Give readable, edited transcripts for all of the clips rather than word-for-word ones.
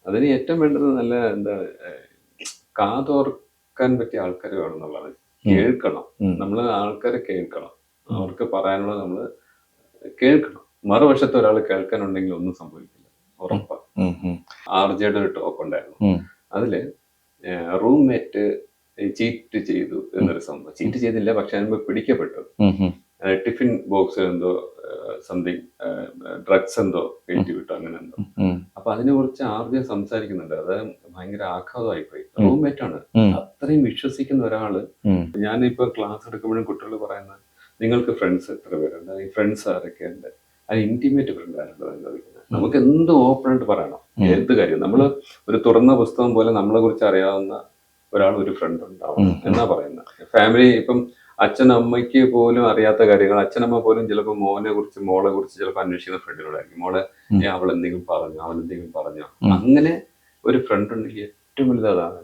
അതിന് ഏറ്റവും വേണ്ടത് നല്ല എന്താ കാതോർക്കാൻ പറ്റിയ ആൾക്കാർ വേണം എന്നുള്ളതാണ്. കേൾക്കണം. നമ്മൾ ആൾക്കാരെ കേൾക്കണം. അവർക്ക് പറയാനുള്ളത് നമ്മൾ കേൾക്കണം. മറുവശത്ത് ഒരാൾ കേൾക്കാനുണ്ടെങ്കിൽ ഒന്നും സംഭവിക്കില്ല, ഉറപ്പാണ്. ആർജയുടെ ഒരു ടോക്ക് ഉണ്ടായിരുന്നു. അതില് റൂംമേറ്റ് ചീറ്റ് ചെയ്തു എന്നൊരു സംഭവം. ചീറ്റ് ചെയ്തില്ല, പക്ഷെ അതിന് പിടിക്കപ്പെട്ടു. ടിഫിൻ ബോക്സ് എന്തോ സംതിങ് ഡ്രഗ്സ് എന്തോ കയറ്റി വിട്ടു, അങ്ങനെ എന്തോ. അപ്പൊ അതിനെ കുറിച്ച് ആർജെ സംസാരിക്കുന്നുണ്ട്. അത് ഭയങ്കര ആഘാതമായിപ്പോയി. റൂംമേറ്റ് ആണ്, അത്രയും വിശ്വസിക്കുന്ന ഒരാള്. ഞാനിപ്പോ ക്ലാസ് എടുക്കുമ്പോഴും കുട്ടികൾ പറയുന്നത്, നിങ്ങൾക്ക് ഫ്രണ്ട്സ് എത്ര പേരുണ്ട്, ഈ ഫ്രണ്ട്സ് ആരൊക്കെയുണ്ട്, അത് ഇന്റിമേറ്റ് ഫ്രണ്ട് ആരുണ്ടോ ചോദിക്കുന്നത്. നമുക്ക് എന്ത് ഓപ്പൺ ആയിട്ട് പറയണം, എന്ത് കാര്യം. നമ്മള് ഒരു തുറന്ന പുസ്തകം പോലെ നമ്മളെ കുറിച്ച് അറിയാവുന്ന ഒരാൾ, ഒരു ഫ്രണ്ട് ഉണ്ടാവും എന്നാ പറയുന്നത്. ഫാമിലി ഇപ്പം അച്ഛനമ്മയ്ക്ക് പോലും അറിയാത്ത കാര്യങ്ങൾ അച്ഛനമ്മ പോലും ചിലപ്പോൾ മോനെ കുറിച്ച് മോളെ കുറിച്ച് ചിലപ്പോൾ അന്വേഷിക്കുന്ന ഫ്രണ്ടുകളായിരിക്കും. മോളെ അവൾ എന്തെങ്കിലും പറഞ്ഞോ, അവൻ എന്തെങ്കിലും പറഞ്ഞോ. അങ്ങനെ ഒരു ഫ്രണ്ട് ഉണ്ടെങ്കിൽ ഏറ്റവും വലുത് അതാണ്.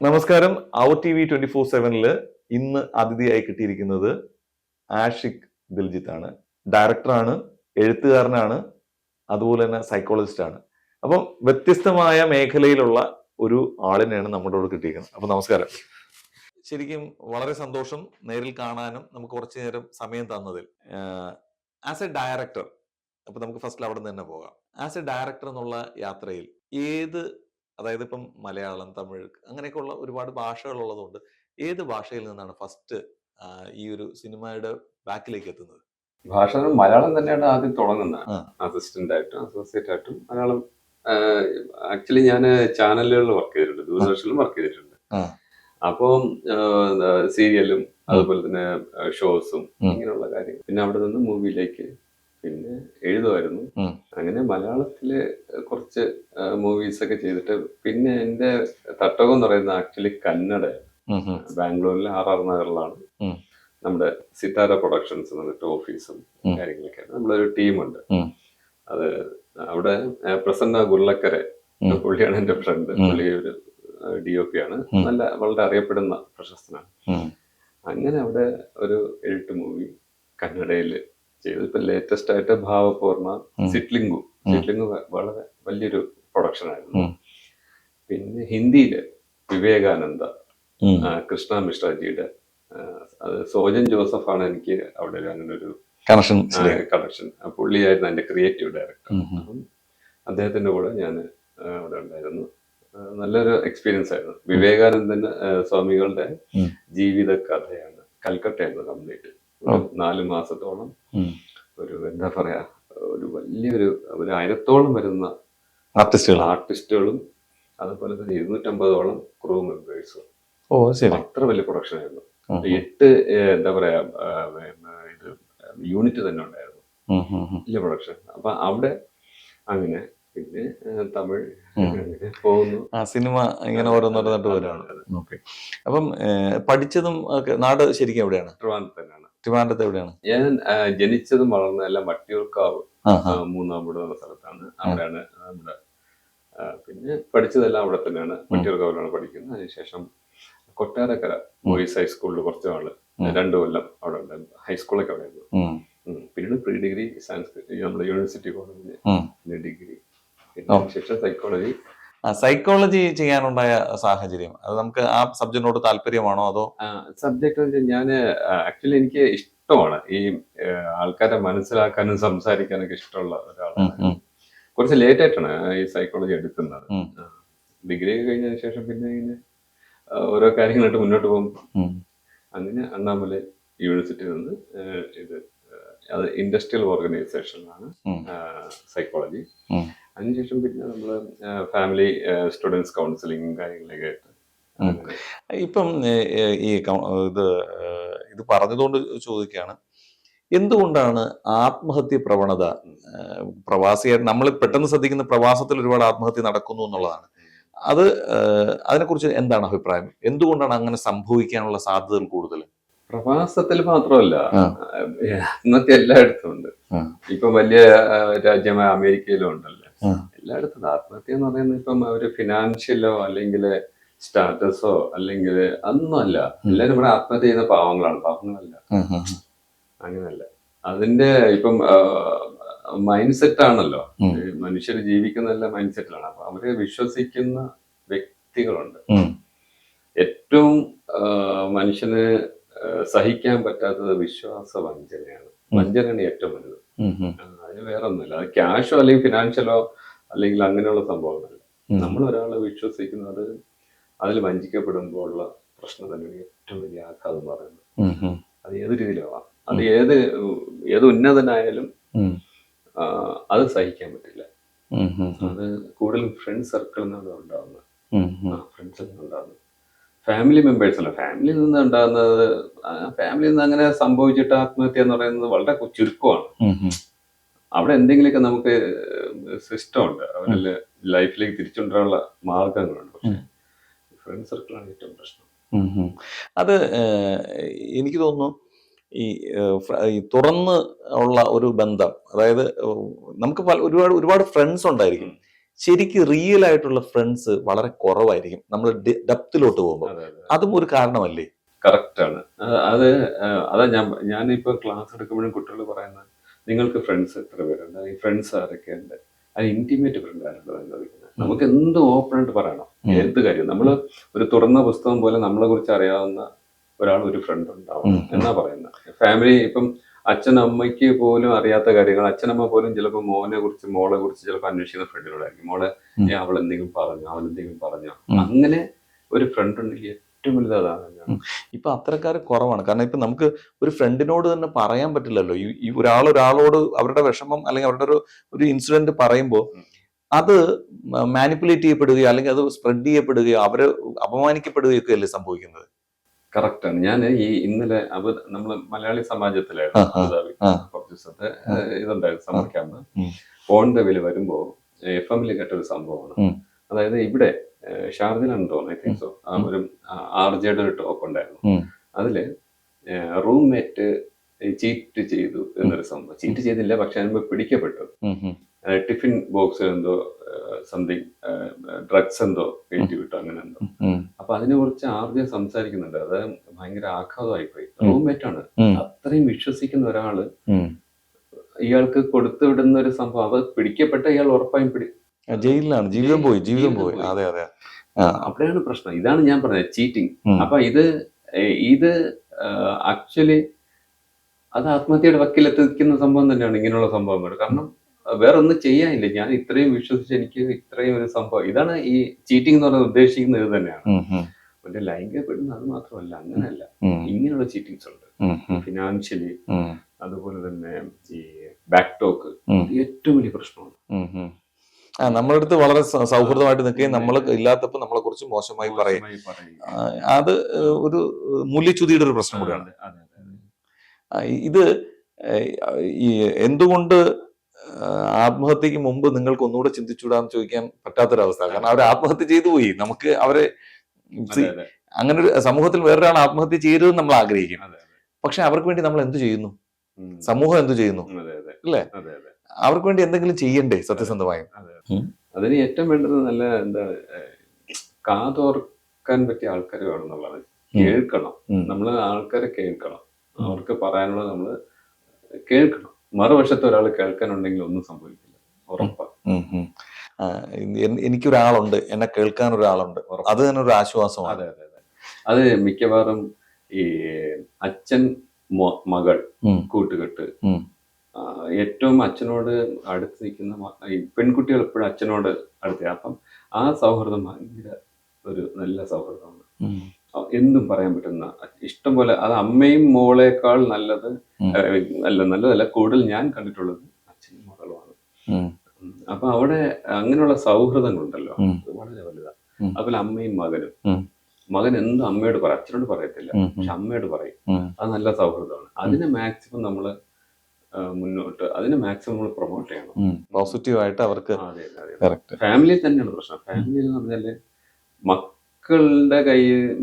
നമസ്കാരം. OurTV 24/7 ഇന്ന് അതിഥിയായി കിട്ടിയിരിക്കുന്നത് ആഷിഖ് ദിൽജിത്ത് ആണ്. ഡയറക്ടറാണ്, എഴുത്തുകാരനാണ്, അതുപോലെ തന്നെ സൈക്കോളജിസ്റ്റ് ആണ്. അപ്പം വ്യത്യസ്തമായ മേഖലയിലുള്ള ഒരു ആളിനെയാണ് നമ്മുടെ കൂടെ കിട്ടിയിരിക്കുന്നത്. അപ്പൊ നമസ്കാരം. ശരിക്കും വളരെ സന്തോഷം നേരിൽ കാണാനും നമുക്ക് കുറച്ചു നേരം സമയം തന്നതിൽ. ആസ് എ ഡയറക്ടർ, അപ്പൊ നമുക്ക് ഫസ്റ്റ് അവിടെ നിന്ന് തന്നെ പോകാം. ആസ് എ ഡയറക്ടർ എന്നുള്ള യാത്രയിൽ അതായത് ഇപ്പം മലയാളം, തമിഴ്, അങ്ങനെയൊക്കെയുള്ള ഒരുപാട് ഭാഷകൾ ഉള്ളതുകൊണ്ട് ഏത് ഭാഷയിൽ നിന്നാണ് ഫസ്റ്റ് ഈ ഒരു സിനിമയുടെ ബാക്കിലേക്ക് എത്തുന്നത്? ഭാഷ മലയാളം തന്നെയാണ് ആദ്യം തുടങ്ങുന്നത്. അസിസ്റ്റന്റ് ആയിട്ടും അസോസിയേറ്റ് ആയിട്ടും മലയാളം. ആക്ച്വലി ഞാൻ ചാനലുകളിൽ വർക്ക് ചെയ്തിട്ടുണ്ട്, ദൂരദർശനിലും വർക്ക് ചെയ്തിട്ടുണ്ട്. അപ്പം സീരിയലും അതുപോലെ തന്നെ ഷോസും ഇങ്ങനെയുള്ള കാര്യങ്ങൾ. പിന്നെ അവിടെ നിന്ന് മൂവിയിലേക്ക് പിന്നെ എഴുതുമായിരുന്നു. അങ്ങനെ മലയാളത്തില് കുറച്ച് മൂവീസ് ഒക്കെ ചെയ്തിട്ട് പിന്നെ എന്റെ തട്ടകം എന്ന് പറയുന്നത് ആക്ച്വലി കന്നഡ. ബാംഗ്ലൂരിലെ RR നഗറിലാണ് നമ്മുടെ സിതാര പ്രൊഡക്ഷൻസ് എന്ന് പറഞ്ഞിട്ട് ഓഫീസും കാര്യങ്ങളൊക്കെ. നമ്മളൊരു ടീമുണ്ട്. അത് അവിടെ പ്രസന്ന ഗുർലക്കര, പുള്ളിയാണ് എന്റെ ഫ്രണ്ട്. പുള്ളി ഒരു DOP ആണ്, വളരെ അറിയപ്പെടുന്ന പ്രശസ്തനാണ്. അങ്ങനെ അവിടെ ഒരു 8 മൂവി കന്നഡയില് ചെയ്തു. ഇപ്പൊ ലേറ്റസ്റ്റ് ആയിട്ട് ഭാവപൂർണ, സിറ്റ്ലിംഗു വളരെ വലിയൊരു പ്രൊഡക്ഷൻ ആയിരുന്നു. പിന്നെ ഹിന്ദിയില് വിവേകാനന്ദ, കൃഷ്ണ മിശ്രാജിയുടെ, അത് സോജൻ ജോസഫ് ആണ് എനിക്ക് അവിടെ അങ്ങനെ ഒരു കണക്ഷൻ. പുള്ളിയായിരുന്നു എന്റെ ക്രിയേറ്റീവ് ഡയറക്ടർ. അപ്പം അദ്ദേഹത്തിന്റെ കൂടെ ഞാൻ അവിടെ ഉണ്ടായിരുന്നു. നല്ലൊരു എക്സ്പീരിയൻസ് ആയിരുന്നു. വിവേകാനന്ദൻ സ്വാമികളുടെ ജീവിത കഥയാണ്. കൽക്കട്ടയായിരുന്നു കംപ്ലീറ്റ്. 4 മാസത്തോളം ഒരു എന്താ പറയാ, ഒരു വലിയൊരു 1000-ഓളം വരുന്ന ആർട്ടിസ്റ്റുകളും അതുപോലെ തന്നെ 250-ഓളം ക്രൂ മെമ്പേഴ്സും. അത്ര വലിയ പ്രൊഡക്ഷൻ ആയിരുന്നു. 8 എന്താ പറയാ ഇത് യൂണിറ്റ് തന്നെ ഉണ്ടായിരുന്നു, വലിയ പ്രൊഡക്ഷൻ. അപ്പൊ അവിടെ അങ്ങനെ പിന്നെ തമിഴ് പോകുന്നു. സിനിമ ഇങ്ങനെ ഓരോന്നോരോന്നിട്ട് വരാണ്. അപ്പം പഠിച്ചതും നാട് ശരിക്കും എവിടെയാണ്? ട്രിവാൻഡ്രത്ത് തന്നെയാണ്. ട്രിവാൻഡ്രത്ത് എവിടെയാണ്? ഞാൻ ജനിച്ചതും വളർന്നതെല്ലാം വട്ടിയൂർക്കാവ്, മൂന്നാമ്പുഴ എന്ന സ്ഥലത്താണ്. അവിടെയാണ് നമ്മുടെ പിന്നെ പഠിച്ചതെല്ലാം അവിടെ തന്നെയാണ്, വട്ടിയൂർക്കാവിലാണ് പഠിക്കുന്നത്. അതിനുശേഷം കൊട്ടാരക്കര ബോയ്സ് ഹൈസ്കൂളിൽ കുറച്ച് നാള് 2 കൊല്ലം അവിടെ ഉണ്ടായിരുന്നു. ഹൈസ്കൂളൊക്കെ അവിടെ ആയിരുന്നു. പിന്നീട് പ്രീ ഡിഗ്രി സാൻസ്ക്രിറ്റ് നമ്മുടെ യൂണിവേഴ്സിറ്റി കോളേജില്, പിന്നെ ഡിഗ്രി, പിന്നെ ശേഷം സൈക്കോളജി ചെയ്യാനുണ്ടായ സാഹചര്യം, അത് നമുക്ക് ആ സബ്ജക്റ്റിനോട് താല്പര്യമാണോ അതോ? സബ്ജക്ട് ഞാൻ ആക്ച്വലി എനിക്ക് ഇഷ്ടമാണ് ഈ ആൾക്കാരെ മനസ്സിലാക്കാനും സംസാരിക്കാനൊക്കെ ഇഷ്ടമുള്ള ഒരാളാണ്. കുറച്ച് ലേറ്റ് ആയിട്ടാണ് ഈ സൈക്കോളജി എടുക്കുന്നത്. ഡിഗ്രി കഴിഞ്ഞതിന് ശേഷം പിന്നെ ഇങ്ങനെ ഓരോ കാര്യങ്ങളായിട്ട് മുന്നോട്ട് പോകും. അങ്ങനെ അണ്ണാമലൈ യൂണിവേഴ്സിറ്റിയിൽ നിന്ന് ഇത് അത് ഇൻഡസ്ട്രിയൽ ഓർഗനൈസേഷനിലാണ് സൈക്കോളജി. അതിനുശേഷം പിന്നെ നമ്മള് ഫാമിലി സ്റ്റുഡൻസ് കൗൺസിലിംഗ് കാര്യങ്ങളൊക്കെ ആയിട്ട്. ഇപ്പം ഈ ഇത് പറഞ്ഞതുകൊണ്ട് ചോദിക്കുകയാണ്, എന്തുകൊണ്ടാണ് ആത്മഹത്യ പ്രവണത പ്രവാസിയായിട്ട് നമ്മൾ പെട്ടെന്ന് ശ്രദ്ധിക്കുന്ന പ്രവാസത്തിൽ ഒരുപാട് ആത്മഹത്യ നടക്കുന്നു എന്നുള്ളതാണ്. അതിനെക്കുറിച്ച് എന്താണ് അഭിപ്രായം? എന്തുകൊണ്ടാണ് അങ്ങനെ സംഭവിക്കാനുള്ള സാധ്യതകൾ കൂടുതൽ? പ്രവാസത്തിൽ മാത്രമല്ല, ആത്മഹത്യ എല്ലായിടത്തും ഉണ്ട്. ഇപ്പൊ വലിയ രാജ്യമായ അമേരിക്കയിലും ഉണ്ടല്ലോ, എല്ലായിടത്തും ആത്മഹത്യ എന്ന് പറയുന്നത്. ഇപ്പം ഒരു ഫിനാൻഷ്യലോ അല്ലെങ്കിൽ സ്റ്റാറ്റസോ അല്ലെങ്കിൽ അതൊന്നുമല്ല. എല്ലാരും ഇവിടെ ആത്മഹത്യ ചെയ്യുന്ന പാവങ്ങളല്ല. അങ്ങനല്ല. അതിന്റെ ഇപ്പം മൈൻഡ് സെറ്റ് ആണല്ലോ. മനുഷ്യർ ജീവിക്കുന്നതല്ല മൈൻഡ് സെറ്റിലാണ്. അപ്പൊ അവരെ വിശ്വസിക്കുന്ന വ്യക്തികളുണ്ട്. ഏറ്റവും മനുഷ്യന് സഹിക്കാൻ പറ്റാത്തത് വിശ്വാസ വഞ്ചനയാണ്. വഞ്ചനയാണ് ഏറ്റവും വലുത്. അതിന് വേറെ ഒന്നുമില്ല. അത് ക്യാഷോ അല്ലെങ്കിൽ ഫിനാൻഷ്യലോ അല്ലെങ്കിൽ അങ്ങനെയുള്ള സംഭവങ്ങളല്ല. നമ്മൾ ഒരാളെ വിശ്വസിക്കുന്നത് അതിൽ വഞ്ചിക്കപ്പെടുമ്പോൾ ഉള്ള പ്രശ്നം തന്നെയാണ് ഏറ്റവും വലിയ ആഘാതം എന്ന് പറയുന്നത്. അത് ഏത് രീതിയിലാവാം. അത് ഏത് ഉന്നതനായാലും അത് സഹിക്കാൻ പറ്റില്ല. അത് കൂടുതലും ഫ്രണ്ട് സർക്കിളിൽ നിന്നാണ് ഉണ്ടാകുന്നത്. ഫ്രണ്ട്സിൽ നിന്ന് ഉണ്ടാകുന്നത്. ഫാമിലി മെമ്പേഴ്സ് അല്ല. ഫാമിലിയിൽ നിന്ന് ഉണ്ടാകുന്നത്, ഫാമിലിയിൽ നിന്ന് അങ്ങനെ സംഭവിച്ചിട്ട് ആത്മഹത്യ എന്ന് പറയുന്നത് വളരെ ചുരുക്കമാണ്. അവിടെ എന്തെങ്കിലുമൊക്കെ നമുക്ക് സിസ്റ്റം ഉണ്ട്, അവരുടെ ലൈഫിലേക്ക് തിരിച്ചുകൊണ്ടുവരാനുള്ള മാർഗങ്ങളുണ്ട്. പക്ഷെ ഫ്രണ്ട് സർക്കിളാണ് ഏറ്റവും പ്രശ്നം. അത് എനിക്ക് തോന്നുന്നു ഈ തുറന്ന് ഉള്ള ഒരു ബന്ധം, അതായത് നമുക്ക് ഒരുപാട് ഫ്രണ്ട്സ് ഉണ്ടായിരിക്കും, ശരിക്കും റിയൽ ആയിട്ടുള്ള ഫ്രണ്ട്സ് വളരെ കുറവായിരിക്കും നമ്മൾ ഡെപ്തിലോട്ട് പോകുമ്പോൾ. അതും ഒരു കാരണമല്ലേ? കറക്റ്റ് ആണ്. അതാ ഞാനിപ്പോ ക്ലാസ് എടുക്കുമ്പോഴും കുട്ടികൾ പറയുന്നത്, നിങ്ങൾക്ക് ഫ്രണ്ട്സ് എത്ര പേരുണ്ട്, ഈ ഫ്രണ്ട്സ് ആരൊക്കെയുണ്ട്, അത് ഇന്റിമേറ്റ് ഫ്രണ്ട് ആരുണ്ടെന്ന് ചോദിക്കുന്നത്. നമുക്ക് എന്ത് ഓപ്പൺ ആയിട്ട് പറയണം, എന്ത് കാര്യം. നമ്മള് ഒരു തുറന്ന പുസ്തകം പോലെ നമ്മളെ കുറിച്ച് അറിയാവുന്ന ഒരു ഫ്രണ്ട് ഉണ്ടാവും എന്നാ പറയുന്നത്. ഫാമിലി ഇപ്പം അച്ഛനമ്മയ്ക്ക് പോലും അറിയാത്ത കാര്യങ്ങൾ അച്ഛനമ്മ പോലും ചിലപ്പോൾ മോളെ കുറിച്ച് ചിലപ്പോൾ അന്വേഷിക്കുന്ന ഫ്രണ്ടിനോടായിരിക്കും. മോളെ അവൾ എന്തെങ്കിലും പറഞ്ഞോ, അവൻ എന്തെങ്കിലും പറഞ്ഞോ, അങ്ങനെ ഒരു ഫ്രണ്ട് ഉണ്ടെങ്കിൽ ഏറ്റവും വലുത് അതാണ്. ഇപ്പൊ അത്തരക്കാർ കുറവാണ്. കാരണം ഇപ്പൊ നമുക്ക് ഒരു ഫ്രണ്ടിനോട് തന്നെ പറയാൻ പറ്റില്ലല്ലോ. ഈ ഒരാളോട് അവരുടെ വിഷമം അല്ലെങ്കിൽ അവരുടെ ഒരു ഇൻസിഡന്റ് പറയുമ്പോൾ അത് മാനിപ്പുലേറ്റ് ചെയ്യപ്പെടുകയോ അല്ലെങ്കിൽ അത് സ്പ്രെഡ് ചെയ്യപ്പെടുകയോ അവരെ അപമാനിക്കപ്പെടുകയോ ഒക്കെ അല്ലേ സംഭവിക്കുന്നത്? കറക്റ്റാണ്. ഞാൻ ഇന്നലെ നമ്മള് മലയാളി സമാജത്തിലായിരുന്നു കുറച്ച് ദിവസത്തെ ഇതുണ്ടായിരുന്നു സമ്മർ ക്യാമ്പ്. ഫോണിന്റെ വില വരുമ്പോ FM കേട്ടൊരു സംഭവമാണ്. അതായത് ഇവിടെ ഷാർജയിലാണ് തോന്നുന്നു, ഐ തിങ്ക് സോ, ഒരു RJയുടെ ഒരു ടോക്ക് ഉണ്ടായിരുന്നു. അതില് റൂംമേറ്റ് ചീറ്റ് ചെയ്തു എന്നൊരു സംഭവം. ചീറ്റ് ചെയ്തില്ല, പക്ഷെ അതിന് പിടിക്കപ്പെട്ടു. ടിഫിൻ ബോക്സിൽ എന്തോ സംതിങ് ഡ്രഗ്സ് എന്തോ കയറ്റി വിട്ടു, അങ്ങനെ എന്തോ. അപ്പൊ അതിനെ കുറിച്ച് RJ സംസാരിക്കുന്നുണ്ട്. അത് ഭയങ്കര ആഘാതമായിപ്പോയി. റൂംമേറ്റ് ആണ്, അത്രയും വിശ്വസിക്കുന്ന ഒരാള് ഇയാൾക്ക് കൊടുത്തു വിടുന്ന ഒരു സംഭവം. അത് പിടിക്കപ്പെട്ട ഇയാൾ ഉറപ്പായും ജയിലിലാണ്, ജീവിതം പോയി. അതെ. അവിടെയാണ് പ്രശ്നം. ഇതാണ് ഞാൻ പറഞ്ഞത്, ചീറ്റിംഗ്. അപ്പൊ ഇത് ആക്ച്വലി അത് ആത്മഹത്യയുടെ വക്കിലെത്തിക്കുന്ന സംഭവം തന്നെയാണ് ഇങ്ങനെയുള്ള സംഭവങ്ങൾ. കാരണം വേറെ ഒന്നും ചെയ്യാനില്ല. ഞാൻ ഇത്രയും വിശ്വസിച്ച് എനിക്ക് ഇത്രയും ഒരു സംഭവം, ഇതാണ് ഈ ചീറ്റിംഗ് എന്ന് പറയുന്നത്. ഉദ്ദേശിക്കുന്നത് ഇത് തന്നെയാണ്. മറ്റേ ലൈംഗികപ്പെടുന്ന അത് മാത്രമല്ല, അങ്ങനെയല്ല, ഇങ്ങനെയുള്ള ചീറ്റിങ്സ് ഉണ്ട്. ഫിനാൻഷ്യലി, അതുപോലെ തന്നെ ഈ ബാക്ക് ടോക്ക്, ഏറ്റവും വലിയ പ്രശ്നമാണ്. നമ്മുടെ അടുത്ത് വളരെ സൗഹൃദമായിട്ട് നിൽക്കുകയും നമ്മൾ ഇല്ലാത്തപ്പോൾ നമ്മളെ കുറിച്ച് മോശമായി പറയും. അത് ഒരു മൂല്യച്യുതിയുടെ ഒരു പ്രശ്നം കൂടിയാണ്. ഇത് ഈ എന്തുകൊണ്ട് ആത്മഹത്യക്ക് മുമ്പ് നിങ്ങൾക്ക് ഒന്നുകൂടെ ചിന്തിച്ചുകൂടാന്ന് ചോദിക്കാൻ പറ്റാത്തൊരവസ്ഥ. കാരണം അവർ ആത്മഹത്യ ചെയ്തു പോയി. നമുക്ക് അവരെ അങ്ങനെ ഒരു സമൂഹത്തിൽ വേറൊരാൾ ആത്മഹത്യ ചെയ്തത് നമ്മൾ ആഗ്രഹിക്കും. പക്ഷെ അവർക്ക് വേണ്ടി നമ്മൾ എന്ത് ചെയ്യുന്നു? സമൂഹം എന്ത് ചെയ്യുന്നു? അല്ലേ? അവർക്ക് വേണ്ടി എന്തെങ്കിലും ചെയ്യണ്ടേ സത്യസന്ധമായും? അതിന് ഏറ്റവും വേണ്ടത് നല്ല കാതോർക്കാൻ പറ്റിയ ആൾക്കാർ വേണം എന്നുള്ളതാണ്. കേൾക്കണം. നമ്മള് ആൾക്കാരെ കേൾക്കണം. അവർക്ക് പറയാനുള്ളത് നമ്മള് കേൾക്കണം. മറുവശത്ത് ഒരാൾ കേൾക്കാനുണ്ടെങ്കിൽ ഒന്നും സംഭവിക്കില്ല, ഉറപ്പാണ്. എനിക്കൊരാളുണ്ട്, എന്നെ കേൾക്കാൻ ഒരാളുണ്ട്, അത് തന്നെ ഒരു ആശ്വാസമാണ്. അതെ. അത് മിക്കവാറും ഈ അച്ഛൻ മകൾ കൂട്ടുകെട്ട്, ഏറ്റവും അച്ഛനോട് അടുത്ത് നിൽക്കുന്ന ഈ പെൺകുട്ടികൾ എപ്പോഴും അച്ഛനോട് അടുത്ത്. അപ്പം ആ സൗഹൃദം ഭയങ്കര ഒരു നല്ല സൗഹൃദമാണ്. എന്തും പറയാൻ പറ്റുന്ന, ഇഷ്ടം പോലെ. അത് അമ്മയും മോളേക്കാൾ നല്ലതല്ല, കൂടുതൽ ഞാൻ കണ്ടിട്ടുള്ളത് അച്ഛനും മകളുമാണ്. അപ്പൊ അവിടെ അങ്ങനെയുള്ള സൗഹൃദങ്ങളുണ്ടല്ലോ, അത് വളരെ വലുതാണ്. അതുപോലെ അമ്മയും മകൻ എന്തും അമ്മയോട് പറയും, അച്ഛനോട് പറയത്തില്ല, പക്ഷെ അമ്മയോട് പറയും. അത് നല്ല സൗഹൃദമാണ്. അതിനെ മാക്സിമം നമ്മള് മുന്നോട്ട്, അതിനെ മാക്സിമം നമ്മൾ പ്രൊമോട്ട് ചെയ്യണം പോസിറ്റീവായിട്ട് അവർക്ക്. ഫാമിലി തന്നെയാണ് പ്രശ്നം. ഫാമിലി എന്ന് പറഞ്ഞാല് മക്കളുടെ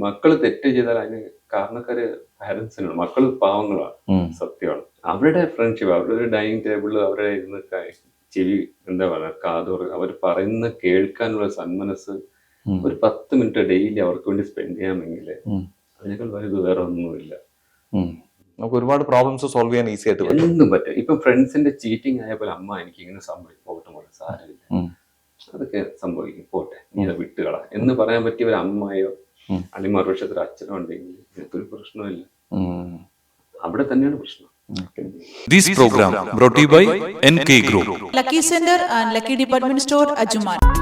മക്കള് തെറ്റ് ചെയ്താൽ അതിന് കാരണക്കാര് പാരന്റ്സിനാണ്. മക്കള് പാവങ്ങളാണ്, സത്യമാണ്. അവരുടെ ഫ്രണ്ട്ഷിപ്പ്, അവരുടെ ഒരു ഡൈനിങ് ടേബിളിൽ അവരെ ഇരുന്ന് ചെവി, എന്താ പറയുക, കാതോറ്, അവർ പറയുന്ന കേൾക്കാനുള്ള സന്മനസ് ഒരു 10 മിനിറ്റ് ഡെയിലി അവർക്ക് വേണ്ടി സ്പെൻഡ് ചെയ്യാമെങ്കിൽ അതിനേക്കാൾ വലുത് വേറെ ഒന്നുമില്ല. നമുക്ക് ഒരുപാട് പ്രോബ്ലംസ് സോൾവ് ചെയ്യാൻ ഈസി ആയിട്ട് പറ്റും. എന്തും പറ്റും. ഇപ്പൊ ഫ്രണ്ട്സിന്റെ ചീറ്റിംഗ് ആയപ്പോൾ അമ്മ എനിക്ക് ഇങ്ങനെ സംഭവിക്കും, പോകട്ടെ പോലെ സാരമില്ല, അതൊക്കെ സംഭവിക്കും, പോട്ടെ, നീ അത് വിട്ടുകള എന്ന് പറയാൻ പറ്റിയ ഒരു അമ്മയോ അല്ലെങ്കിൽ മറുപക്ഷത്തിൽ അച്ഛനോ ഉണ്ടെങ്കിൽ ഒരു പ്രശ്നമില്ല. അവിടെ തന്നെയാണ് പ്രശ്നം. This program brought to you by NK Group, Lucky Center and Lucky Department Store, Ajuman.